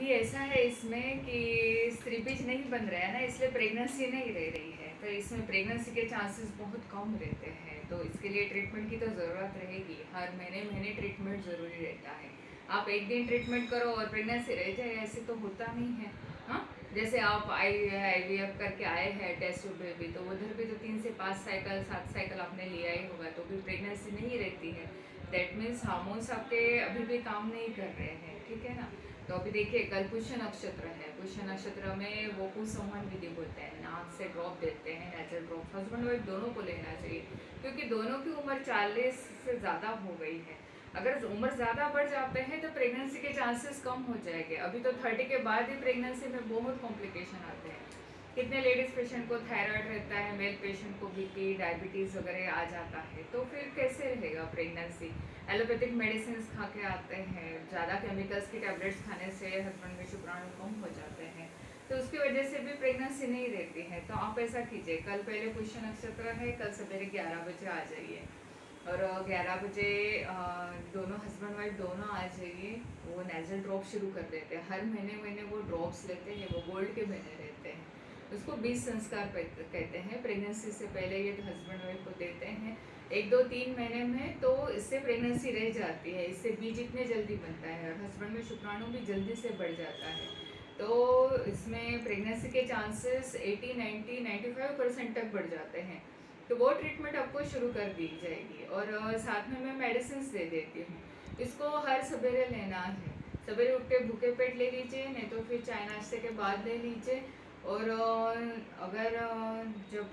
अभी ऐसा है इसमें कि स्त्री बीज नहीं बन रहा है ना, इसलिए प्रेगनेंसी नहीं रह रही है, तो इसमें प्रेगनेंसी के चांसेस बहुत कम रहते हैं। तो इसके लिए ट्रीटमेंट की तो ज़रूरत रहेगी, हर महीने महीने ट्रीटमेंट ज़रूरी रहता है। आप एक दिन ट्रीटमेंट करो और प्रेगनेंसी रह जाए, ऐसे तो होता नहीं है। हाँ, जैसे आप IVF करके आए हैं टेस्ट बेबी, तो उधर भी तो 3 से 5 साइकिल 7 साइकिल आपने लिया ही होगा, तो भी प्रेगनेंसी नहीं रहती है। दैट मीन्स हार्मोन्स आपके अभी भी काम नहीं कर रहे हैं, ठीक है ना। तो अभी देखिए, कल पुष्य नक्षत्र है, पुष्य नक्षत्र में वो कुसंवन विधि बोलते हैं, नाक से ड्रॉप देते हैं, नेचुरल ड्रॉप। हस्बैंड वाइफ दोनों को लेना चाहिए, क्योंकि दोनों की उम्र 40 से ज़्यादा हो गई है। अगर उम्र ज़्यादा बढ़ जाते हैं तो प्रेगनेंसी के चांसेस कम हो जाएंगे। अभी तो 30 के बाद ही प्रेगनेंसी में बहुत कॉम्प्लिकेशन आते हैं। कितने लेडीज़ पेशेंट को थायराइड रहता है, मेल पेशेंट को BP डायबिटीज़ वगैरह आ जाता है, तो फिर कैसे रहेगा प्रेगनेंसी। एलोपैथिक मेडिसिन खा के आते हैं, ज़्यादा केमिकल्स की टैबलेट्स खाने से हस्बैंड में शुक्राणु कम हो जाते हैं, तो उसकी वजह से भी प्रेगनेंसी नहीं रहती है। तो आप ऐसा कीजिए, कल पहले पुष्य नक्षत्र है, कल सवेरे 11 बजे आ जाइए, और 11 बजे दोनों हस्बैंड वाइफ दोनों आ जाइए। वो नेजल ड्रॉप शुरू कर देते हैं, हर महीने महीने वो ड्रॉप्स लेते हैं, वो गोल्ड के महीने रहते हैं। उसको 20 संस्कार कहते हैं। प्रेगनेंसी से पहले ये हस्बैंड वाइफ को देते हैं 1 2 3 महीने में, तो इससे प्रेगनेंसी रह जाती है, इससे बीज इतने जल्दी बनता है और हस्बैंड में शुक्राणु भी जल्दी से बढ़ जाता है। तो इसमें प्रेगनेंसी के चांसेस 80 90 95% तक बढ़ जाते हैं। तो वो ट्रीटमेंट आपको शुरू कर दी जाएगी, और साथ में मैं मेडिसिन दे देती हूँ। इसको हर सवेरे लेना है, सवेरे उठ के भूखे पेट ले लीजिए, नहीं तो फिर चाय नाश्ते के बाद ले लीजिए। और अगर जब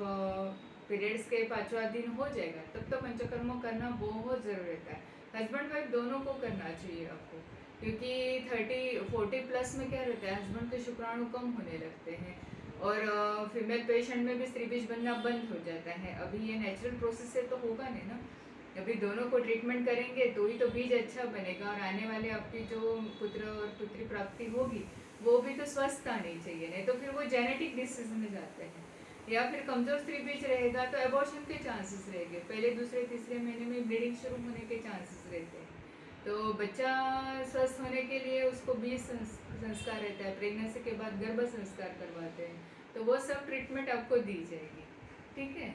पीरियड्स के 5वां दिन हो जाएगा, तब तो पंचकर्म करना बहुत ज़रूरी रहता है। हस्बैंड वाइफ दोनों को करना चाहिए आपको, क्योंकि 30 40 प्लस में क्या रहता है, हस्बैंड के शुक्राणु कम होने लगते हैं, और फीमेल पेशेंट में भी स्त्री बीज बनना बंद हो जाता है। अभी ये नेचुरल प्रोसेस से तो होगा नहीं ना, अभी दोनों को ट्रीटमेंट करेंगे तो ही तो बीज अच्छा बनेगा, और आने वाले आपकी जो पुत्र और पुत्री प्राप्ति होगी वो भी तो स्वस्थ आनी चाहिए, नहीं तो फिर वो जेनेटिक डिसीज में जाते हैं। या फिर कमजोर स्त्री बीज रहेगा तो एबॉर्शन के चांसेस रहेंगे, पहले दूसरे तीसरे महीने में ब्लीडिंग शुरू होने के चांसेस रहते हैं। तो बच्चा स्वस्थ होने के लिए उसको 20 संस्कार रहता है, प्रेगनेंसी के बाद गर्भ संस्कार करवाते हैं, तो वो सब ट्रीटमेंट आपको दी जाएगी, ठीक है।